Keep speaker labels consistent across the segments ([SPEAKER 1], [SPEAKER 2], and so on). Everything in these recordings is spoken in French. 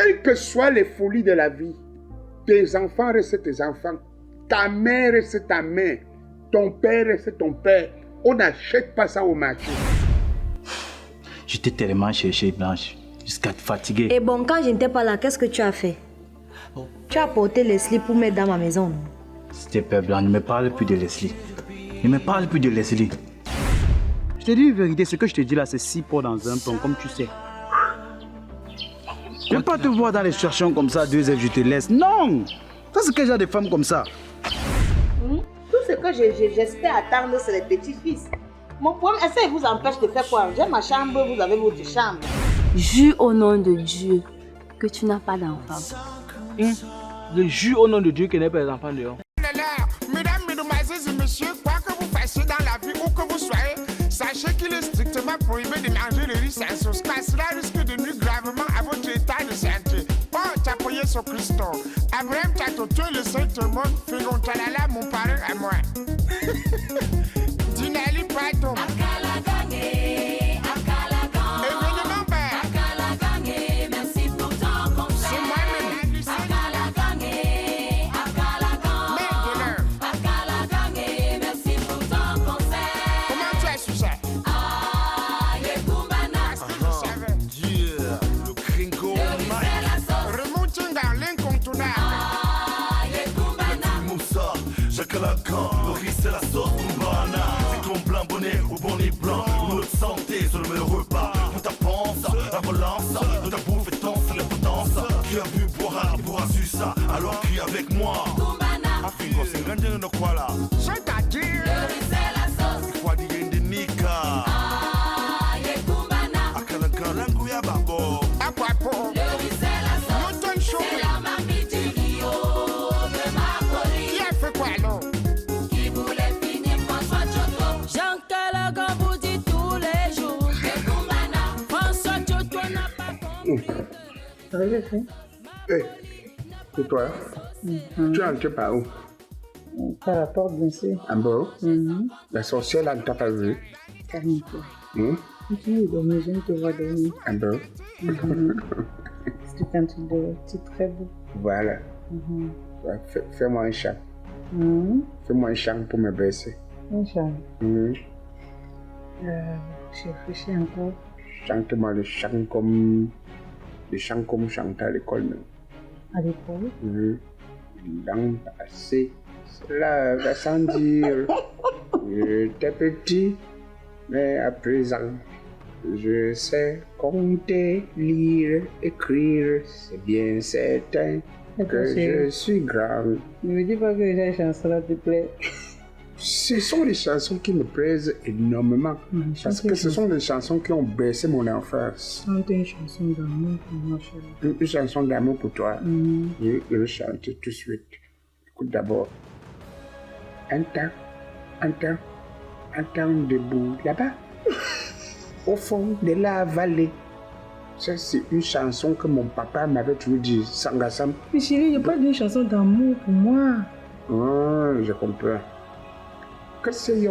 [SPEAKER 1] quelles que soient les folies de la vie, tes enfants restent tes enfants, ta mère reste ta mère, ton père reste ton père. On n'achète pas ça au marché.
[SPEAKER 2] Je t'ai tellement cherché, Blanche, jusqu'à te fatiguer.
[SPEAKER 3] Et bon, quand je n'étais pas là, qu'est-ce que tu as fait? Tu as apporté Leslie pour mettre dans ma maison.
[SPEAKER 2] S'il te plaît, Blanche, ne me parle plus de Leslie. Ne me parle plus de Leslie.
[SPEAKER 4] Je te dis une vérité, ce que je te dis là, c'est 6 pots dans un ton, comme tu sais. Je ne vais pas te voir dans les situations comme ça, 2 heures, je te laisse. Non! Ça, c'est quel genre de femme comme ça?
[SPEAKER 5] Tout ce que j'espère attendre, c'est les petits-fils. Mon problème, est-ce que ça vous empêche de faire quoi? J'ai ma chambre, vous avez votre chambre.
[SPEAKER 6] Jure au nom de Dieu que tu n'as pas d'enfant.
[SPEAKER 4] Je jure au nom de Dieu qu'il n'y a pas d'enfant dehors.
[SPEAKER 7] Mesdames, mesdemoiselles et messieurs, quoi que vous fassiez dans la vie, où que vous soyez, sachez qu'il est strictement prohibé de manger le riz sans sauce, car cela risque de nuire gravement à votre état de santé. Oh, t'appuyer sur Christo. Abraham Tatoto, le Saint-Monde, Fégon Talala, mon parrain à moi. Dinali Pato.
[SPEAKER 8] Le riz c'est la sauce Kumbana. C'est comme blanc bonnet ou bonnet blanc. Notre santé sur le repas. Pour ta panse, la balance. De ta bouffe et danse, la potence. Qui a vu boire, qui pourra su ça. Alors crie avec moi. Afrigo, c'est grand de quoi là?
[SPEAKER 7] C'est-à-dire, le riz c'est la sauce.
[SPEAKER 8] Il faut dire une nika. Akalakan, l'angouya babo.
[SPEAKER 7] Aquapo. Le riz c'est la sauce. Notre chaud. C'est la mamie du Rio de Mapoli. Qui a fait quoi là?
[SPEAKER 1] Hey, c'est toi? Tu es entré par où?
[SPEAKER 5] Par la porte, bien sûr.
[SPEAKER 1] En bas? La sorcière là ne t'a pas vu?
[SPEAKER 5] Calme-toi.
[SPEAKER 1] Tu
[SPEAKER 5] es dormi, je ne te vois dormir.
[SPEAKER 1] En bas?
[SPEAKER 5] C'est quand tu dors, tu es très beau.
[SPEAKER 1] Voilà. Fais-moi un chant. Fais-moi un chant pour me baisser.
[SPEAKER 5] Un chant? Je réfléchis encore.
[SPEAKER 1] Chante-moi le chant comme chanter à l'école.
[SPEAKER 5] À l'école?
[SPEAKER 1] L'an passé, cela va sans dire. J'étais petit, mais à présent, je sais compter, lire, écrire. C'est bien certain que je suis grand.
[SPEAKER 5] Ne me dis pas que les chansons-là te plaisent.
[SPEAKER 1] Ce sont les chansons qui me plaisent énormément. Parce que ce sont des chansons qui ont baissé mon enfance.
[SPEAKER 5] Chante une chanson d'amour pour moi, chérie.
[SPEAKER 1] Une chanson d'amour pour toi. Je vais chanter tout de suite. Écoute d'abord. Un temps debout là-bas. Au fond de la vallée. Ça, c'est une chanson que mon papa m'avait toujours dit. Sangasam.
[SPEAKER 5] Mais chérie, il n'y a pas d'une chanson d'amour pour moi.
[SPEAKER 1] Je comprends. Que c'est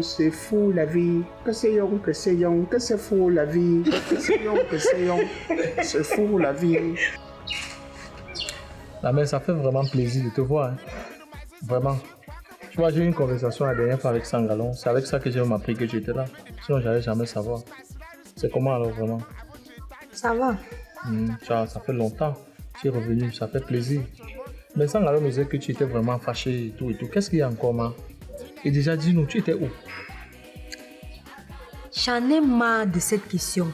[SPEAKER 1] c'est fou la vie. Que c'est fou la vie. Que c'est fou la vie.
[SPEAKER 9] La mère, ça fait vraiment plaisir de te voir. Hein. Vraiment. Tu vois, j'ai eu une conversation la dernière fois avec Sangalon. C'est avec ça que j'ai appris que tu étais là. Sinon, j'allais jamais savoir. C'est comment alors vraiment?
[SPEAKER 3] Ça va.
[SPEAKER 9] Ça fait longtemps. Tu es revenu, ça fait plaisir. Mais Sangalon me disait que tu étais vraiment fâché et tout. Qu'est-ce qu'il y a encore, ma? Et déjà, dis-nous, tu étais où?
[SPEAKER 3] J'en ai marre de cette question.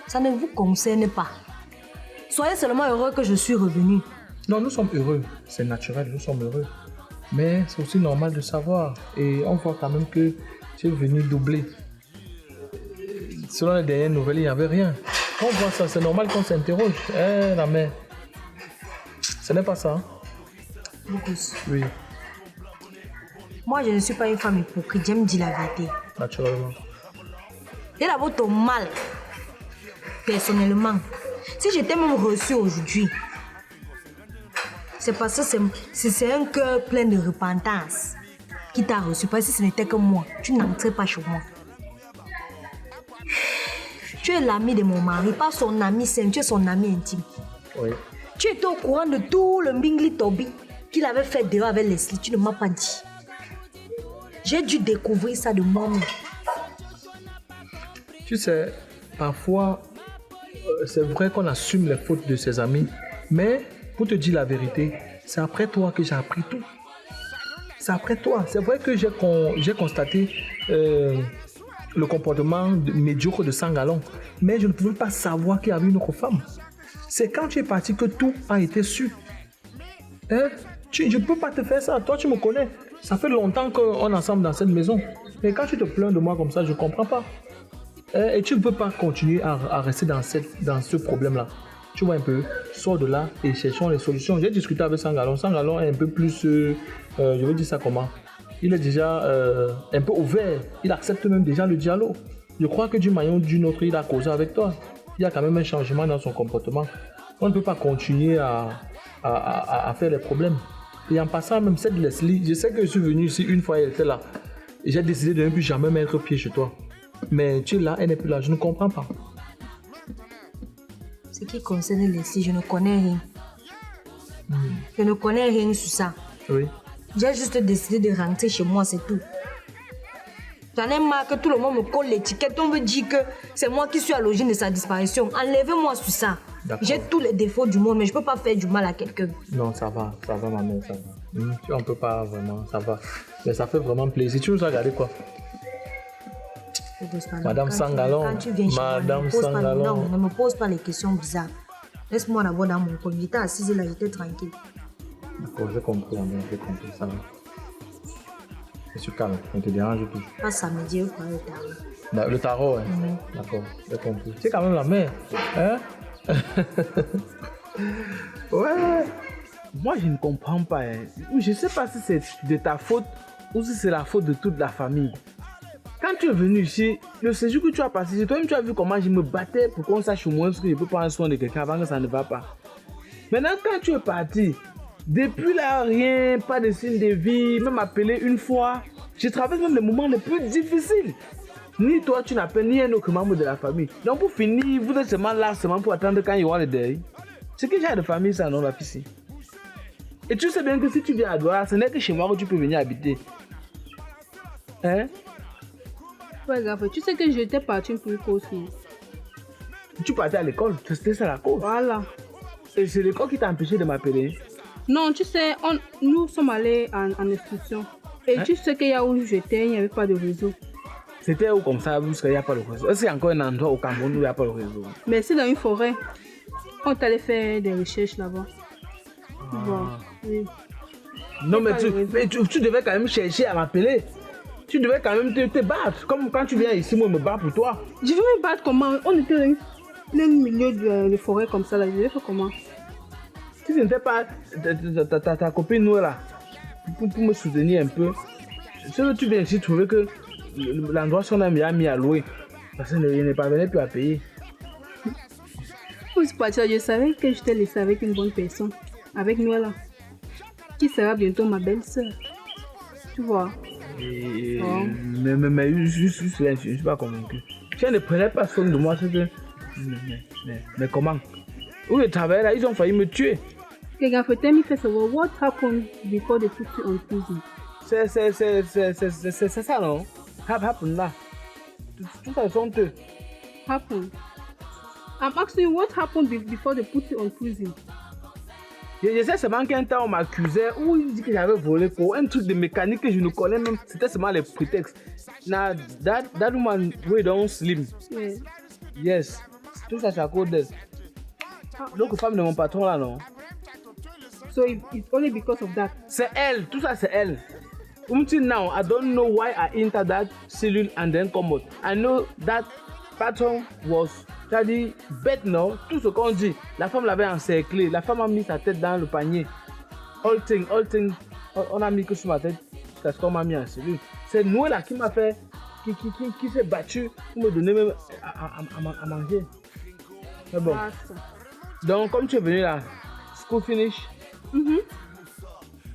[SPEAKER 3] Ça ne vous concerne pas. Soyez seulement heureux que je suis revenu.
[SPEAKER 9] Non, nous sommes heureux. C'est naturel, nous sommes heureux. Mais c'est aussi normal de savoir. Et on voit quand même que tu es venu doubler. Selon les dernières nouvelles, il n'y avait rien. On voit ça, c'est normal qu'on s'interroge. La mère. Ce n'est pas ça. Hein?
[SPEAKER 3] Beaucoup.
[SPEAKER 9] Oui.
[SPEAKER 3] Moi, je ne suis pas une femme hypocrite, j'aime dire la vérité.
[SPEAKER 9] Naturellement.
[SPEAKER 3] Et là, votre mal, personnellement, si j'étais même reçue aujourd'hui, c'est parce que c'est un cœur plein de repentance qui t'a reçu. Parce que si ce n'était que moi, tu n'entrais pas chez moi. Tu es l'ami de mon mari, pas son ami simple, tu es son ami intime.
[SPEAKER 9] Oui.
[SPEAKER 3] Tu étais au courant de tout le Mbingli Toby qu'il avait fait dehors avec Leslie, tu ne m'as pas dit. J'ai dû découvrir ça de moi-même.
[SPEAKER 9] Tu sais, parfois, c'est vrai qu'on assume les fautes de ses amis, mais pour te dire la vérité, c'est après toi que j'ai appris tout. C'est après toi. C'est vrai que j'ai constaté le comportement médiocre de Sangalon, mais je ne pouvais pas savoir qu'il y avait une autre femme. C'est quand tu es parti que tout a été su. Hein? Je ne peux pas te faire ça. Toi, tu me connais. Ça fait longtemps qu'on est ensemble dans cette maison. Mais quand tu te plains de moi comme ça, je ne comprends pas. Et tu ne peux pas continuer à rester dans ce problème-là. Tu vois un peu, sors de là et cherchons les solutions. J'ai discuté avec Sangalon. Sangalon est un peu plus, je veux dire ça comment? Il est déjà un peu ouvert. Il accepte même déjà le dialogue. Je crois que d'une manière ou d'une autre, il a causé avec toi. Il y a quand même un changement dans son comportement. On ne peut pas continuer à faire les problèmes. Et en passant, même cette Leslie, je sais que je suis venu ici une fois, elle était là. Et j'ai décidé de ne plus jamais mettre pied chez toi. Mais tu es là, elle n'est plus là. Je ne comprends pas.
[SPEAKER 3] Ce qui concerne Leslie, je ne connais rien. Je ne connais rien sur ça.
[SPEAKER 9] Oui.
[SPEAKER 3] J'ai juste décidé de rentrer chez moi, c'est tout. J'en ai marre que tout le monde me colle l'étiquette. On veut dire que c'est moi qui suis à l'origine de sa disparition. Enlevez-moi sur ça. J'ai tous les défauts du monde, mais je ne peux pas faire du mal à quelqu'un.
[SPEAKER 9] Non, ça va ma mère, ça va. On ne peut pas vraiment, ça va. Mais ça fait vraiment plaisir. Tu nous as regardé quoi? Madame Sangalon. Madame Sangalon.
[SPEAKER 3] Non, ne me pose pas les questions bizarres. Laisse-moi d'abord dans mon coin. J'étais assise là, j'étais tranquille.
[SPEAKER 9] D'accord, j'ai compris, j'ai compris, ça va. Je suis calme, on te dérange plus.
[SPEAKER 3] Pas samedi, je crois le tarot.
[SPEAKER 9] Le tarot, hein? D'accord, j'ai compris. C'est quand même la mère, hein?
[SPEAKER 4] Ouais. Moi, je ne comprends pas. Hein. Je ne sais pas si c'est de ta faute ou si c'est la faute de toute la famille. Quand tu es venu ici, le séjour que tu as passé, toi-même tu as vu comment je me battais pour qu'on sache au moins ce que je peux prendre soin de quelqu'un avant que ça ne va pas. Maintenant, quand tu es parti, depuis là, rien, pas de signe de vie, même appelé une fois. Je traverse même les moments les plus difficiles. Ni toi, tu n'appelles ni un autre membre de la famille. Donc pour finir, vous êtes seulement là, seulement pour attendre quand il y aura le deuil. C'est que j'ai de famille, ça, non, la piscine. Et tu sais bien que si tu viens à Douala, ce n'est que chez moi que tu peux venir habiter. Hein?
[SPEAKER 6] Ouais, grave. Tu sais que j'étais partie pour une cause.
[SPEAKER 4] Tu partais à l'école, c'était ça la cause.
[SPEAKER 6] Voilà.
[SPEAKER 4] Et c'est l'école qui t'a empêché de m'appeler?
[SPEAKER 6] Non, tu sais, nous sommes allés en instruction. Et tu sais qu'il y a où j'étais, il n'y avait pas de réseau.
[SPEAKER 4] C'était où comme ça, parce qu'il n'y a pas de réseau? Est-ce qu'il y a encore un endroit au Cameroun où il n'y a pas de réseau?
[SPEAKER 6] Mais c'est dans une forêt. On est allé faire des recherches là-bas. Bon, oui.
[SPEAKER 4] Non, mais tu devais quand même chercher à m'appeler. Tu devais quand même te battre. Comme quand tu viens ici, moi, je me bats pour toi.
[SPEAKER 6] Je vais me battre comment? On était dans plein milieu de forêt comme ça, là. Je vais faire comment?
[SPEAKER 4] Si ce n'était pas ta copine Noël là, pour me soutenir un peu, c'est que tu viens ici trouver que l'endroit son ami a mis à louer. Parce qu'il n'est pas venu plus à payer.
[SPEAKER 6] Je savais que je t'ai laissé avec une bonne personne, avec Noël, qui sera bientôt ma belle-sœur. Tu vois.
[SPEAKER 4] Mais juste là, je ne suis pas convaincu. Si elle ne prenait pas soin de moi, c'est que. Mais comment? Où je travaillais là, ils ont failli me tuer.
[SPEAKER 6] Okay, tell me first of all, what happened before they put you on prison?
[SPEAKER 4] C'est ça, non? Happen là. Tout ça, sont eux.
[SPEAKER 6] Happen? I'm asking you what happened before they put you on prison?
[SPEAKER 4] Je sais seulement qu'un temps on m'accusait ou il dit que j'avais volé pour un truc de mécanique que je ne connais même. C'était seulement les prétextes. Now, that woman, we don't slim.
[SPEAKER 6] Yeah.
[SPEAKER 4] Yes. Tout ça, c'est à cause d'elle. L'autre femme de mon patron là, non?
[SPEAKER 6] So it's only because of that?
[SPEAKER 4] C'est elle. Tout ça, c'est elle. Until now, I don't know why I entered that saloon and then come out. I know that patron was... C'est-à-dire, bête, non? Tout ce qu'on dit, la femme l'avait encerclé, la femme a mis sa tête dans le panier. All thing, on a mis que sur ma tête, jusqu'à ce qu'on m'a mis en cellule. C'est Noël là qui m'a fait, qui s'est battu pour me donner même à manger. Mais bon. Donc, comme tu es venu là, school finish?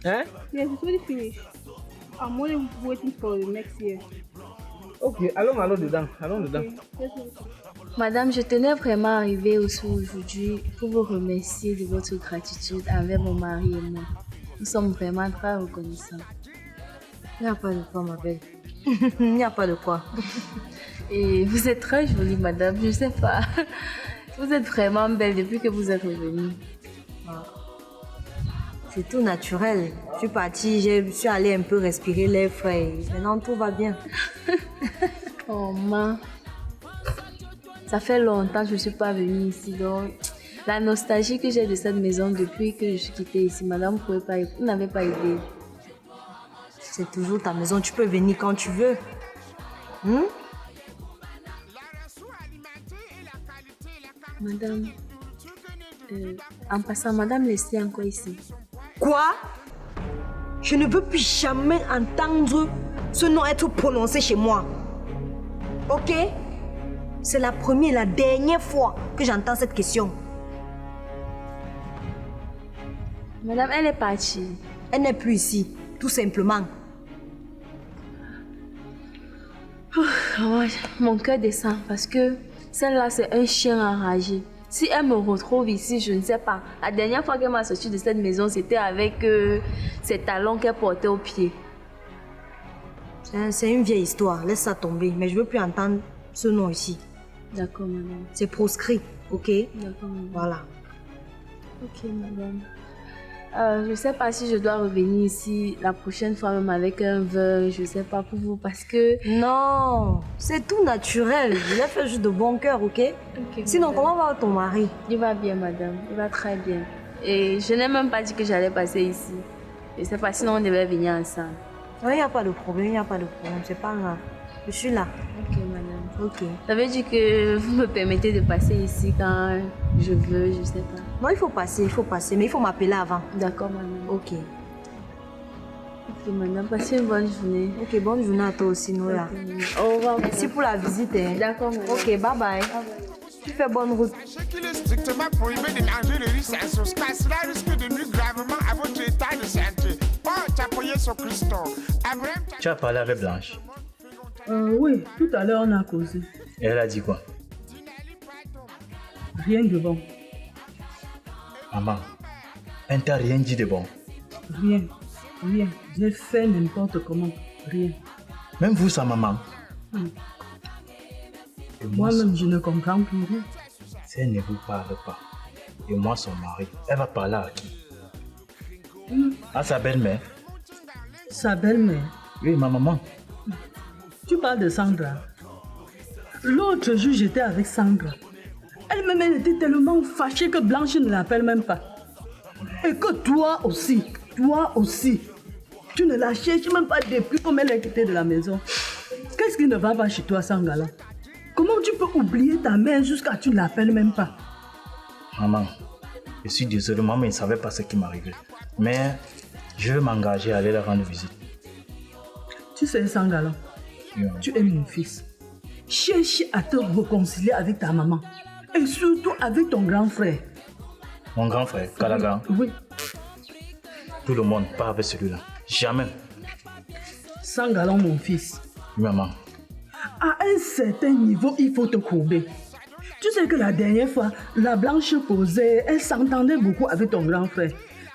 [SPEAKER 4] Hein?
[SPEAKER 6] Yes, it's already finished. I'm only waiting for the next year.
[SPEAKER 4] Ok, allons dedans, allons dedans.
[SPEAKER 6] Yes,
[SPEAKER 10] Madame, je tenais vraiment à arriver aussi aujourd'hui pour vous remercier de votre gratitude envers mon mari et moi. Nous sommes vraiment très reconnaissants.
[SPEAKER 3] Il n'y a pas de quoi, ma belle. Il n'y a pas de quoi.
[SPEAKER 10] Et vous êtes très jolie, madame, je ne sais pas. Vous êtes vraiment belle depuis que vous êtes revenue.
[SPEAKER 3] C'est tout naturel. Je suis partie, je suis allée un peu respirer l'air frais. Maintenant, tout va bien.
[SPEAKER 10] Oh, maman. Ça fait longtemps que je ne suis pas venue ici, donc la nostalgie que j'ai de cette maison depuis que je suis quittée ici, madame, vous n'avez pas idée.
[SPEAKER 3] C'est toujours ta maison, tu peux venir quand tu veux.
[SPEAKER 10] Madame, en passant, madame Leslie encore ici.
[SPEAKER 3] Quoi? Je ne veux plus jamais entendre ce nom être prononcé chez moi. Ok? C'est la première et la dernière fois que j'entends cette question.
[SPEAKER 10] Madame, elle est partie.
[SPEAKER 3] Elle n'est plus ici, tout simplement.
[SPEAKER 10] Oh, mon cœur descend parce que celle-là, c'est un chien enragé. Si elle me retrouve ici, je ne sais pas. La dernière fois qu'elle m'a sorti de cette maison, c'était avec ses talons qu'elle portait au pied.
[SPEAKER 3] C'est une vieille histoire, laisse ça tomber. Mais je ne veux plus entendre ce nom ici.
[SPEAKER 10] D'accord, madame.
[SPEAKER 3] C'est proscrit, ok?
[SPEAKER 10] D'accord, madame.
[SPEAKER 3] Voilà.
[SPEAKER 10] Ok, madame. Je ne sais pas si je dois revenir ici la prochaine fois, même avec un verre, je ne sais pas pour vous, parce que...
[SPEAKER 3] Non, c'est tout naturel. Je l'ai fait juste de bon cœur, ok? Sinon,
[SPEAKER 10] madame.
[SPEAKER 3] comment va ton mari?
[SPEAKER 10] Il va bien, madame. Il va très bien. Et je n'ai même pas dit que j'allais passer ici. Je ne sais pas, sinon on devait venir ensemble.
[SPEAKER 3] Il n'y a pas de problème, il n'y a pas de problème. C'est pas grave. Je suis là.
[SPEAKER 10] Ok, madame.
[SPEAKER 3] Ok.
[SPEAKER 10] Ça veut dire que vous me permettez de passer ici quand je veux, je ne sais pas.
[SPEAKER 3] Non, il faut passer, mais il faut m'appeler avant.
[SPEAKER 10] D'accord, madame.
[SPEAKER 3] Ok.
[SPEAKER 10] Ok, madame, passez une bonne journée.
[SPEAKER 3] Ok, bonne journée à toi aussi, Nola.
[SPEAKER 10] Okay. Au revoir.
[SPEAKER 3] Merci pour la visite. Hein.
[SPEAKER 10] D'accord, madame.
[SPEAKER 3] Ok, bye bye. Tu fais bonne route.
[SPEAKER 7] Sachez qu'il est strictement prohibé de manger le riz sans sauce, car cela risque de nuire gravement à votre état de santé. Oh, tu as appuyé sur Christophe. Abraham,
[SPEAKER 2] Tu as parlé avec Blanche.
[SPEAKER 11] Oui, tout à l'heure on a causé.
[SPEAKER 2] Et elle a dit quoi?
[SPEAKER 11] Rien de bon.
[SPEAKER 2] Maman, elle ne t'a rien dit de bon.
[SPEAKER 11] Rien. J'ai fait n'importe comment. Rien.
[SPEAKER 2] Même vous, sa maman. Et
[SPEAKER 11] Moi-même, je ne comprends plus rien.
[SPEAKER 2] Si elle ne vous parle pas, et moi, son mari, elle va parler à qui? À sa belle-mère.
[SPEAKER 11] Sa belle-mère?
[SPEAKER 2] Oui, ma maman.
[SPEAKER 11] Tu parles de Sandra. L'autre jour, j'étais avec Sandra. Elle-même, elle était tellement fâchée que Blanche ne l'appelle même pas. Et que toi aussi, tu ne la cherches même pas depuis comme elle est quittée de la maison. Qu'est-ce qui ne va pas chez toi, Sangala? Comment tu peux oublier ta mère jusqu'à tu ne l'appelles même pas?
[SPEAKER 2] Maman, je suis désolé, maman ne savait pas ce qui m'arrivait. Mais je veux m'engager à aller la rendre visite.
[SPEAKER 11] Tu sais, Sangala, tu es mon fils. Cherche à te réconcilier avec ta maman. Et surtout avec ton grand frère.
[SPEAKER 2] Mon grand frère, Kalaga?
[SPEAKER 11] Oui.
[SPEAKER 2] Tout le monde part avec celui-là. Jamais.
[SPEAKER 11] Sangala, mon fils.
[SPEAKER 2] Oui, maman.
[SPEAKER 11] À un certain niveau, il faut te courber. Tu sais que la dernière fois, la Blanche causait, elle s'entendait beaucoup avec ton grand frère.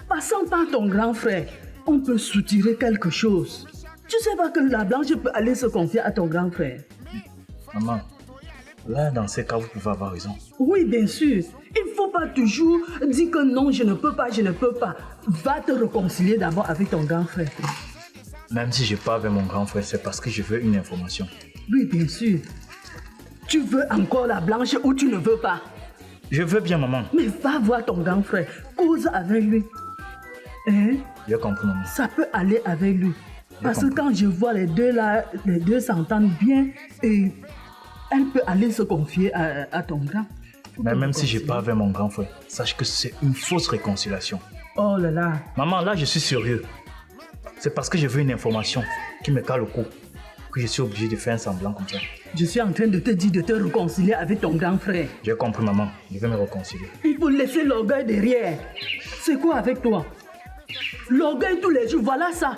[SPEAKER 11] Passant par ton grand frère, on peut soutirer quelque chose. Tu sais pas que la Blanche peut aller se confier à ton grand frère.
[SPEAKER 2] Maman, là, dans ces cas, vous pouvez avoir raison.
[SPEAKER 11] Oui, bien sûr. Il ne faut pas toujours dire que non, je ne peux pas. Va te réconcilier d'abord avec ton grand frère.
[SPEAKER 2] Même si je pars avec mon grand frère, c'est parce que je veux une information.
[SPEAKER 11] Oui, bien sûr. Tu veux encore la Blanche ou tu ne veux pas?
[SPEAKER 2] Je veux bien, maman.
[SPEAKER 11] Mais va voir ton grand frère. Cause avec lui. Hein?
[SPEAKER 2] J'ai compris, maman.
[SPEAKER 11] Ça peut aller avec lui. Parce que quand je vois les deux là, les deux s'entendent bien et elle peut aller se confier à ton grand.
[SPEAKER 2] Mais même si je pars avec mon grand frère, sache que c'est une fausse réconciliation.
[SPEAKER 11] Oh là là.
[SPEAKER 2] Maman, là, je suis sérieux. C'est parce que je veux une information qui me cale au cou que je suis obligé de faire un semblant comme ça.
[SPEAKER 11] Je suis en train de te dire de te réconcilier avec ton grand frère.
[SPEAKER 2] J'ai compris, maman. Je vais me réconcilier.
[SPEAKER 11] Il faut laisser l'orgueil derrière. C'est quoi avec toi? L'orgueil tous les jours, voilà ça.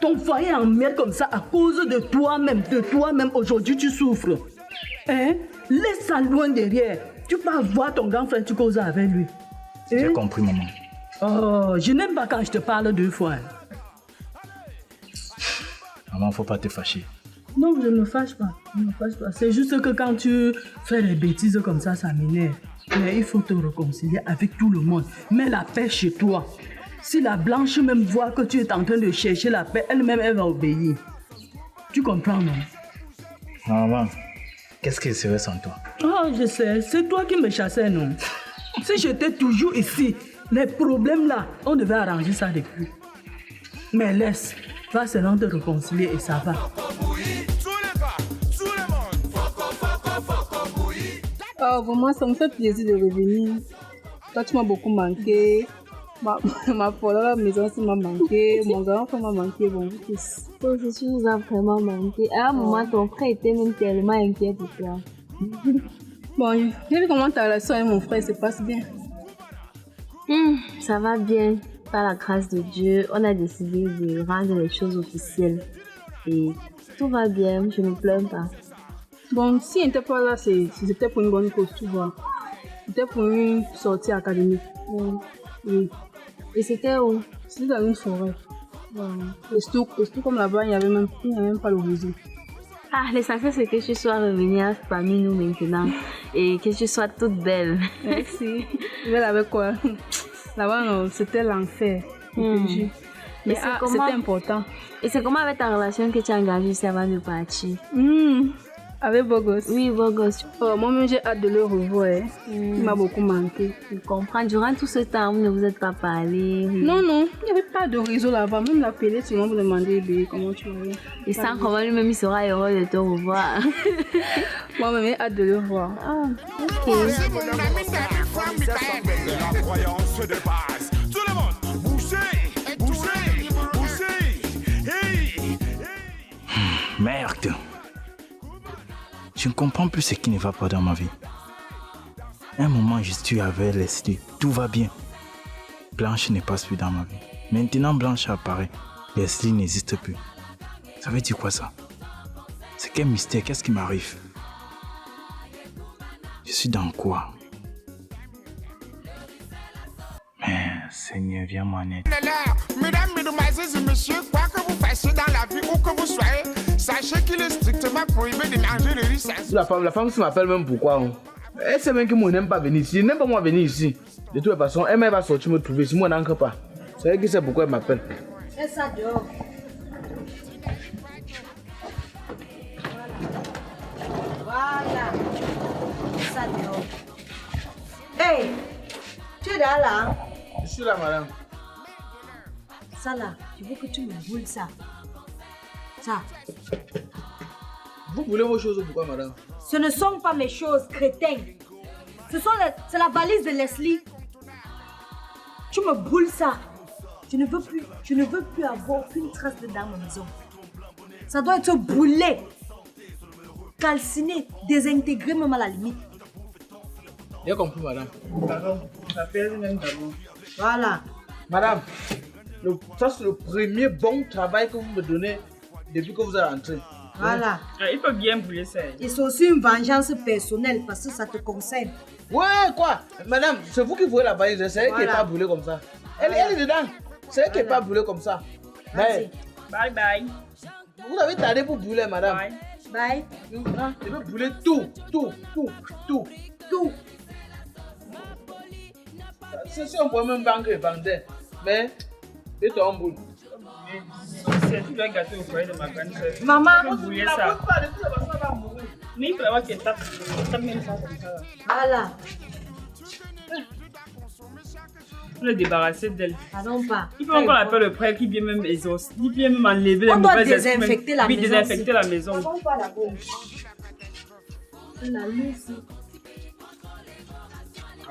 [SPEAKER 11] Ton foyer en merde comme ça à cause de toi-même. Aujourd'hui, tu souffres. Hein? laisse ça loin derrière. Tu peux voir ton grand frère, tu causes avec lui.
[SPEAKER 2] J'ai compris, maman.
[SPEAKER 11] Oh, je n'aime pas quand je te parle 2 fois.
[SPEAKER 2] Maman, faut pas te fâcher.
[SPEAKER 11] Non, je ne me fâche pas. C'est juste que quand tu fais des bêtises comme ça m'énerve. Mais il faut te réconcilier avec tout le monde. Mets la paix chez toi. Si la blanche même voit que tu es en train de chercher la paix, elle-même, elle va obéir. Tu comprends, non?
[SPEAKER 2] Maman, qu'est-ce qu'il serait sans toi?
[SPEAKER 11] Oh, je sais. C'est toi qui me chassais, non? Si j'étais toujours ici, les problèmes là, on devait arranger ça depuis. Mais laisse, va seulement te réconcilier et ça va.
[SPEAKER 6] Oh, vraiment, ça me fait plaisir de revenir. Toi, tu m'as beaucoup manqué. Ma folle à la maison, ça m'a manqué. Mon grand frère m'a manqué. Bon, tous.
[SPEAKER 10] Toi aussi, tu nous as vraiment manqué. À un moment, ton frère était même tellement inquiet pour toi.
[SPEAKER 6] Bon, j'ai vu comment ta relation avec mon frère se passe bien.
[SPEAKER 10] Ça va bien. Par la grâce de Dieu, on a décidé de rendre les choses officielles. Et tout va bien, je ne me plains pas.
[SPEAKER 6] Bon, si elle n'était pas là, c'était pour une bonne cause, tu vois. C'était pour une sortie académique. Oui.
[SPEAKER 10] Et c'était où?
[SPEAKER 6] C'était dans une forêt. Et surtout comme là-bas, il n'y avait même pas le réseau.
[SPEAKER 10] Ah, l'essentiel c'est que tu sois revenue parmi nous maintenant et que tu sois toute belle.
[SPEAKER 6] Merci. Belle avec quoi? Là-bas, non, c'était l'enfer. Mais c'était important.
[SPEAKER 10] Et c'est comment avec ta relation que tu as engagée ici avant de partir?
[SPEAKER 6] Avec Bogos?
[SPEAKER 10] Oui, Bogos.
[SPEAKER 6] Oh, moi-même, j'ai hâte de le revoir. Il m'a beaucoup manqué.
[SPEAKER 10] Je comprends. Durant tout ce temps, vous ne vous êtes pas parlé?
[SPEAKER 6] Non, il n'y avait pas de réseau là-bas. Même l'appeler, seulement vous demander comment tu vas.
[SPEAKER 10] Et sans comment lui-même, il sera heureux de te revoir.
[SPEAKER 6] Moi-même, j'ai hâte de le voir.
[SPEAKER 10] Ah, ok.
[SPEAKER 8] La croyance de base. Tout le monde, bougez. Hey.
[SPEAKER 2] Merde. Je ne comprends plus ce qui ne va pas dans ma vie. Un moment, je suis avec Leslie. Tout va bien. Blanche ne passe plus dans ma vie. Maintenant, Blanche apparaît. Leslie n'existe plus. Ça veut dire quoi ça? C'est quel mystère? Qu'est-ce qui m'arrive? Je suis dans quoi? Mais Seigneur, viens m'en aider.
[SPEAKER 7] Mesdames, mesdemoiselles et messieurs, quoi que vous fassiez dans la vie où que vous soyez, sachez qu'il est strictement prohibé de manger le riz sans.
[SPEAKER 4] La femme se m'appelle même pourquoi? Elle sait même que moi n'aime pas venir ici. Elle n'aime pas moi venir ici. De toute façon, elle va sortir me trouver. Si moi n'entre pas. C'est elle qui sait pourquoi elle m'appelle.
[SPEAKER 3] Laisse ça dehors. Voilà. Laisse ça dehors. Hey! Tu es là?
[SPEAKER 4] Je suis là, madame.
[SPEAKER 3] Ça là, je veux que tu me boules ça. Ça.
[SPEAKER 4] Vous voulez vos choses ou pourquoi, madame?
[SPEAKER 3] Ce ne sont pas mes choses, crétin. C'est la valise de Leslie. Tu me boules ça. Je ne veux plus avoir aucune trace de dans ma maison. Ça doit être brûlé, calciné, désintégré même à la limite.
[SPEAKER 4] J'ai compris, madame. Pardon, j'appelle même d'abord.
[SPEAKER 3] Voilà.
[SPEAKER 4] Madame, ça c'est le premier bon travail que vous me donnez depuis que vous êtes rentré.
[SPEAKER 3] Voilà.
[SPEAKER 5] Il faut bien brûler ça.
[SPEAKER 3] Et c'est aussi une vengeance personnelle parce que ça te concerne.
[SPEAKER 4] Ouais, quoi? Madame, c'est vous qui voulez la valise, c'est elle qui n'est pas brûlée comme ça. Elle est dedans. C'est elle qui n'est pas brûlée comme ça.
[SPEAKER 5] Bye bye.
[SPEAKER 4] Vous avez tardé pour brûler, madame.
[SPEAKER 3] Bye.
[SPEAKER 4] Je veux brûler tout. Si on pouvait même vendre et vendre, mais et toi on brûle.
[SPEAKER 5] C'est tout le gâteau au foyer de ma grande soeur.
[SPEAKER 3] Maman,
[SPEAKER 5] on peut brûler ça. Mais il faut avoir que tape même ça comme ça.
[SPEAKER 3] Voilà.
[SPEAKER 5] Pour le débarrasser d'elle.
[SPEAKER 3] Pardon pas.
[SPEAKER 5] Il faut qu'on appelle le prêtre qui vient même exaucer. Il vient même enlever les mauvaises esprits.
[SPEAKER 3] On doit désinfecter la maison.
[SPEAKER 5] Oui, désinfecter la maison.
[SPEAKER 3] Pardon pas d'abord. La luce.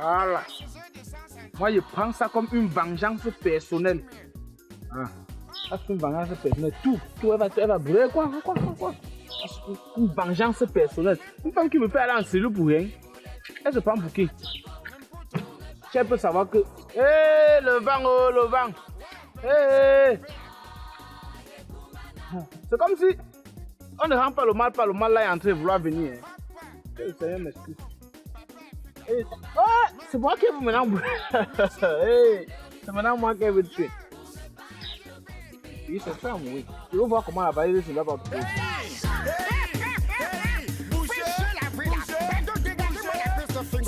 [SPEAKER 4] Voilà. Moi, je prends ça comme une vengeance personnelle. Ah, ça c'est une vengeance personnelle. Tout, elle va brûler. Quoi? Une vengeance personnelle. Une femme qui me fait aller en cellule pour rien, elle se prend pour qui? Elle peut savoir que... Hé, le vent. Hé. C'est comme si on ne rend pas le mal là est en train de vouloir venir. Seigneur m'excuse. C'est moi qui veux maintenant. C'est maintenant moi qui veux tuer. Oui, c'est ça, oui. Tu veux voir comment la valise se lave en plus.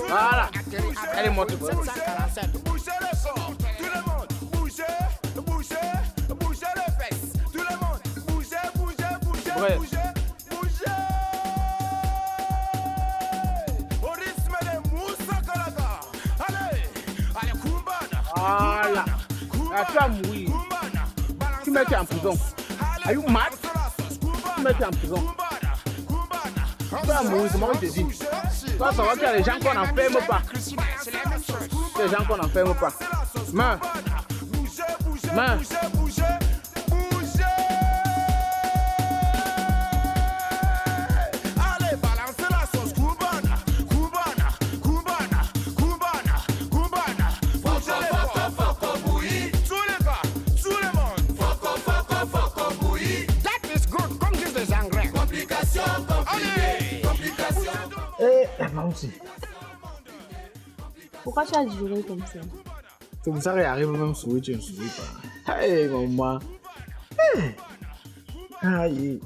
[SPEAKER 4] Voilà. Elle est morte.
[SPEAKER 7] Bougez le son, tout le monde. Bougez les fesses. Tout le monde. Bougez. Au rythme de Moussa Kalaga. Allez, Kumbana.
[SPEAKER 4] Voilà. La femme, oui. Tu mets en prison. Are you mad? Tu mets en prison. Tu vas mourir, c'est moi qui te dis. Tu vas savoir qu'il y a des gens qu'on n'enferme pas. Des gens qu'on n'enferme pas. Main.
[SPEAKER 7] Allez, balancez la sauce. Kumbana. Bougez les corps. Tous les gars, tout le monde. That is good. Comme disent les Anglais.
[SPEAKER 8] Complication,
[SPEAKER 4] Moi aussi.
[SPEAKER 10] Pourquoi tu as juré comme ça?
[SPEAKER 4] C'est pour ça qu'il arrive même sourire, tu ne souris pas. Hey, maman. Aïe.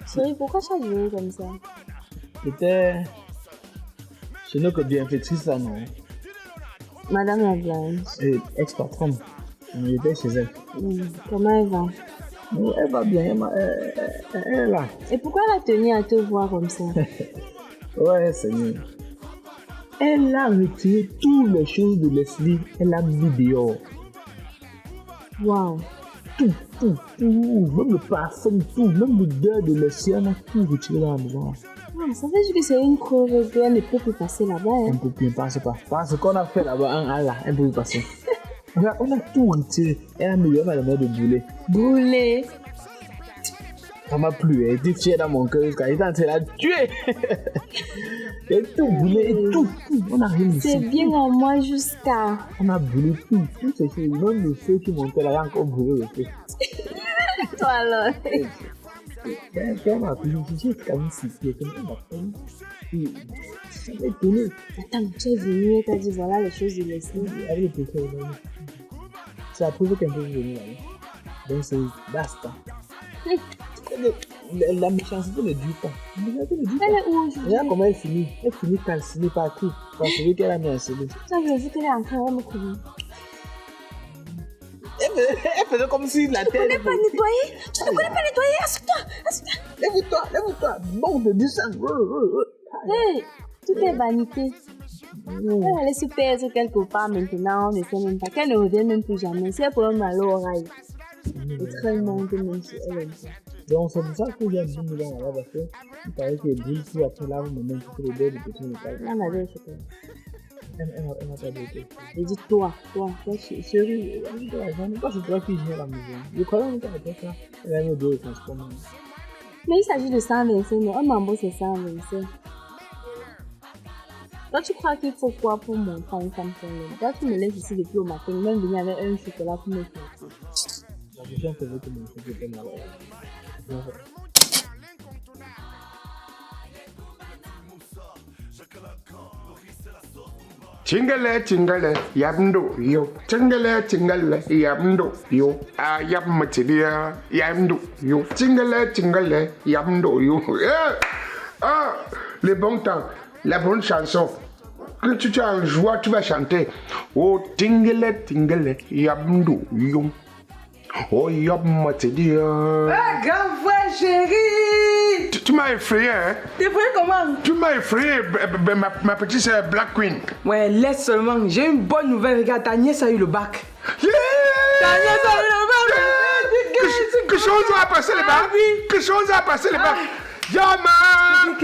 [SPEAKER 10] Chérie, pourquoi tu as juré comme ça?
[SPEAKER 4] C'était... Ce n'est que bienfaitrice, ça, non?
[SPEAKER 10] Madame la Blanche.
[SPEAKER 4] Ex-patronne. On était chez elle.
[SPEAKER 10] Comment elle va?
[SPEAKER 4] Elle va bien, elle est là.
[SPEAKER 10] Et pourquoi elle a tenu à te voir comme ça?
[SPEAKER 4] Ouais, Seigneur. Elle a retiré toutes les choses de Leslie. Elle a mis dehors.
[SPEAKER 10] Waouh.
[SPEAKER 4] Tout. Même le parfum, tout. Même l'odeur de Leslie, elle a tout retiré dans la maison.
[SPEAKER 10] Ça veut dire que c'est une creuse qu'elle ne peut plus passer là-bas.
[SPEAKER 4] On ne peut plus passer pas. Parce qu'on a fait là-bas, elle ne peut plus passer. On a tout retiré. Elle a mis le main de brûler.
[SPEAKER 10] Brûler?
[SPEAKER 4] Ça m'a plu, elle était fière dans mon cœur jusqu'à elle est en train de la tuer. Elle a tout brûlé et tout. On a rien ici.
[SPEAKER 10] C'est bien en moi jusqu'à...
[SPEAKER 4] On a brûlé tout ces choses. Même le feu qui montait là, il a encore brûlé le feu.
[SPEAKER 10] Toi alors.
[SPEAKER 4] Quand on a pris, j'ai quand même cité, comme on a pris. Ça m'a étonné.
[SPEAKER 10] Attends, tu es venu et tu as dit voilà les choses de Leslie.
[SPEAKER 4] Avec le péché, ça a prouvé qu'un peu venu là. Donc c'est basta. La méchanceté ne dure pas.
[SPEAKER 10] Elle est où aujourd'hui?
[SPEAKER 4] Regarde comment elle finit. Elle finit calcinée partout. Parce que qu'elle a mis un CD.
[SPEAKER 10] Ça veut dire qu'elle est en train de me courir.
[SPEAKER 4] Elle faisait comme si la tête.
[SPEAKER 10] Tu ne connais pas nettoyer? Tu ne connais pas nettoyer? Assieds-toi.
[SPEAKER 4] Lève-toi. Bon de du sang.
[SPEAKER 10] Hey, tout est vanité. Elle allait se perdre quelque part maintenant. On ne sait même pas. Qu'elle ne revienne même plus jamais. Si elle pourrait mal au oreille. Extrêmement de même si elle aime ça.
[SPEAKER 4] Donc c'est pour ça que j'ai un bon million là parce que il paraît que brille si après là vous me mettez sur le dos de petit métal.
[SPEAKER 10] On avait le chocolat.
[SPEAKER 4] Elle n'a pas d'autre.
[SPEAKER 10] J'ai dit toi chérie.
[SPEAKER 4] J'en ai pas ce droit qui vient à la maison. Je croyais qu'on était ça. Elle a mis deux transports.
[SPEAKER 10] Mais il s'agit de 125, mais un mambo c'est 125. Toi tu crois qu'il faut quoi pour montrer à une femme son nom? Toi tu me laisses ici depuis au matin, même venir avec un chocolat pour me faire.
[SPEAKER 4] La question que veut te montrer que t'es malade.
[SPEAKER 1] Chingale, yamdo, yo. Chingale, yamdo, yo. Yamatidia, yamdo, yo. Chingale, yamdo, yo. Ah, le bon temps, la bonne chanson. Que tu es en joie, tu vas chanter. Oh, tingale, yamdo, yo. Oh, yamatidia.
[SPEAKER 11] Ah, grand frère chérie!
[SPEAKER 1] Tu m'as effrayé, hein?
[SPEAKER 11] T'es effrayé comment?
[SPEAKER 1] Tu m'as effrayé, ma petite sœur Black Queen.
[SPEAKER 11] Ouais, laisse seulement. J'ai une bonne nouvelle. Regarde, ta nièce a eu le bac. Yeah! Ta nièce a eu le bac!
[SPEAKER 1] Yeah! Que chose a passé le bac? Que chose a passé le bac? Yaman!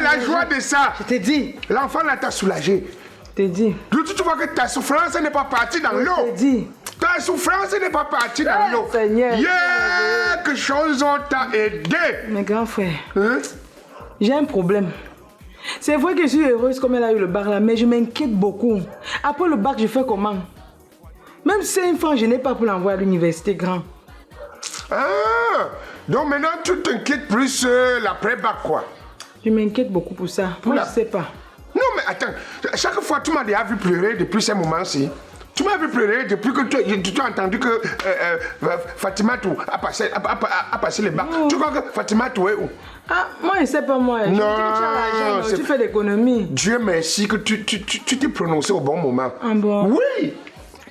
[SPEAKER 1] La joie de ça.
[SPEAKER 11] Je t'ai dit.
[SPEAKER 1] L'enfant là t'a soulagé.
[SPEAKER 11] Je t'ai dit.
[SPEAKER 1] Tu vois que ta souffrance n'est pas partie dans l'eau.
[SPEAKER 11] Je t'ai dit.
[SPEAKER 1] Ta souffrance n'est pas partie dans l'eau.
[SPEAKER 11] Seigneur.
[SPEAKER 1] Yeah! Que chose on t'a aidé.
[SPEAKER 11] Mes grands frères.
[SPEAKER 1] Hein?
[SPEAKER 11] J'ai un problème. C'est vrai que je suis heureuse comme elle a eu le bac là, mais je m'inquiète beaucoup. Après le bac, je fais comment? Même 5 francs, je n'ai pas pour l'envoyer à l'université grand.
[SPEAKER 1] Ah! Donc maintenant, tu t'inquiètes plus l'après-bac, quoi.
[SPEAKER 4] Je m'inquiète beaucoup pour ça. Moi, je sais pas.
[SPEAKER 1] Non, mais attends, chaque fois, tu m'as déjà vu pleurer depuis ce moment-ci. Tu m'as vu pleurer depuis que tu as entendu que Fatima a passé les bacs. Tu crois que Fatima est où?
[SPEAKER 4] Ah, moi, je sais pas, moi.
[SPEAKER 1] Non,
[SPEAKER 4] tu as l'argent, tu fais l'économie.
[SPEAKER 1] Dieu merci que tu t'es prononcé au bon moment.
[SPEAKER 4] Ah bon?
[SPEAKER 1] Oui,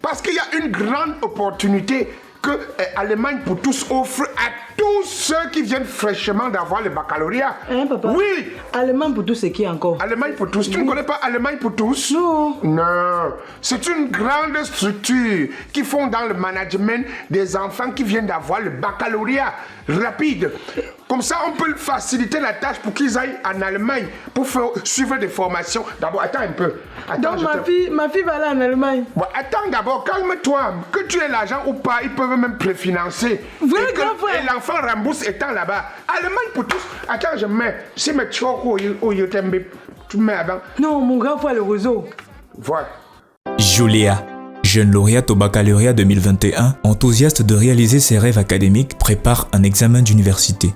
[SPEAKER 1] parce qu'il y a une grande opportunité que Allemagne pour tous offre à tous ceux qui viennent fraîchement d'avoir le baccalauréat.
[SPEAKER 4] Hein, papa?
[SPEAKER 1] Oui.
[SPEAKER 4] Allemagne pour tous, c'est qui encore?
[SPEAKER 1] Allemagne pour tous. Tu ne connais pas Allemagne pour tous?
[SPEAKER 4] Non.
[SPEAKER 1] Non. C'est une grande structure qui font dans le management des enfants qui viennent d'avoir le baccalauréat rapide. Comme ça, on peut faciliter la tâche pour qu'ils aillent en Allemagne pour suivre des formations. D'abord, attends un peu. Attends,
[SPEAKER 4] donc ma fille va aller en Allemagne.
[SPEAKER 1] Bon, attends d'abord, calme-toi. Que tu aies l'argent ou pas, ils peuvent même préfinancer.
[SPEAKER 4] Vrai, grand frère.
[SPEAKER 1] Et l'enfant rembourse étant là-bas. Allemagne pour tous. Attends, je mets. Si mes chocs tu mets avant.
[SPEAKER 4] Non, mon grand frère, le réseau.
[SPEAKER 1] Voilà.
[SPEAKER 12] Julia, jeune lauréate au baccalauréat 2021, enthousiaste de réaliser ses rêves académiques, prépare un examen d'université.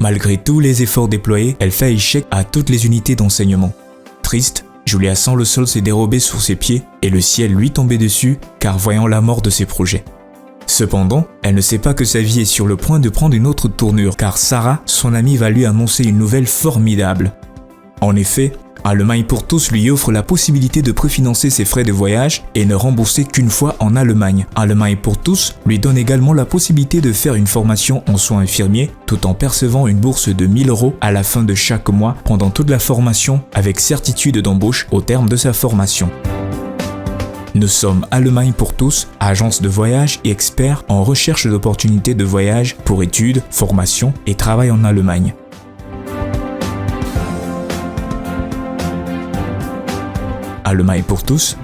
[SPEAKER 12] Malgré tous les efforts déployés, elle fait échec à toutes les unités d'enseignement. Triste, Julia sent le sol se dérober sous ses pieds et le ciel lui tomber dessus, car voyant la mort de ses projets. Cependant, elle ne sait pas que sa vie est sur le point de prendre une autre tournure, car Sarah, son amie, va lui annoncer une nouvelle formidable. En effet, Allemagne pour tous lui offre la possibilité de préfinancer ses frais de voyage et ne rembourser qu'une fois en Allemagne. Allemagne pour tous lui donne également la possibilité de faire une formation en soins infirmiers tout en percevant une bourse de 1 000 € à la fin de chaque mois pendant toute la formation avec certitude d'embauche au terme de sa formation. Nous sommes Allemagne pour tous, agence de voyage et experts en recherche d'opportunités de voyage pour études, formation et travail en Allemagne. Allemagne pour tous,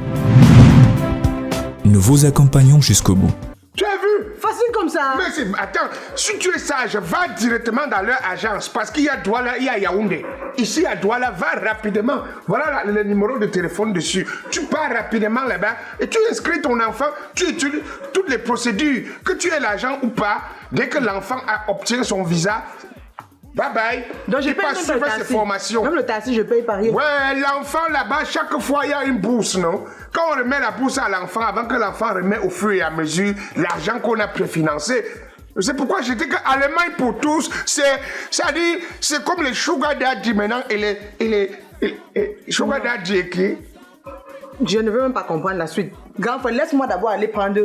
[SPEAKER 12] nous vous accompagnons jusqu'au bout.
[SPEAKER 1] Tu as vu?
[SPEAKER 4] Facile comme ça.
[SPEAKER 1] Mais attends, si tu es sage, va directement dans leur agence parce qu'il y a Douala, il y a Yaoundé. Ici à Douala, va rapidement. Voilà le numéro de téléphone dessus. Tu pars rapidement là-bas et tu inscris ton enfant. Tu étudies toutes les procédures, que tu aies l'argent ou pas. Dès que l'enfant a obtenu son visa, bye bye.
[SPEAKER 4] Donc je
[SPEAKER 1] passe sur ses formations.
[SPEAKER 4] Même le taxi, je paye par rien.
[SPEAKER 1] Ouais, l'enfant là-bas, chaque fois il y a une bourse, non? Quand on remet la bourse à l'enfant, avant que l'enfant remette au fur et à mesure l'argent qu'on a préfinancé. C'est pourquoi je dis que Allemagne pour tous, c'est comme les sugar daddy maintenant et les sugar daddy qui.
[SPEAKER 4] Je ne veux même pas comprendre la suite. Grand frère, laisse-moi d'abord aller prendre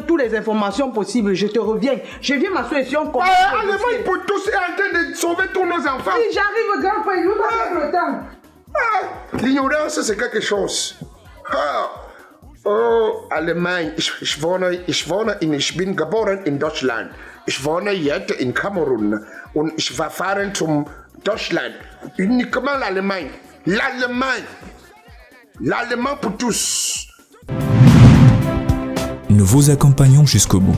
[SPEAKER 4] toutes les informations possibles. Je te reviens. Je viens m'assurer si on comprend.
[SPEAKER 1] Allemagne pour tous est en train de sauver tous nos enfants.
[SPEAKER 4] Oui, j'arrive, grand frère. Nous avons le temps.
[SPEAKER 1] L'ignorance, c'est quelque chose. Oh, Allemagne. Ich bin geboren in Deutschland. Ich wohne jetzt in Kamerun. Und ich war fahren zum Deutschland. Uniquement l'Allemagne. L'Allemand pour tous.
[SPEAKER 12] Nous vous accompagnons jusqu'au bout.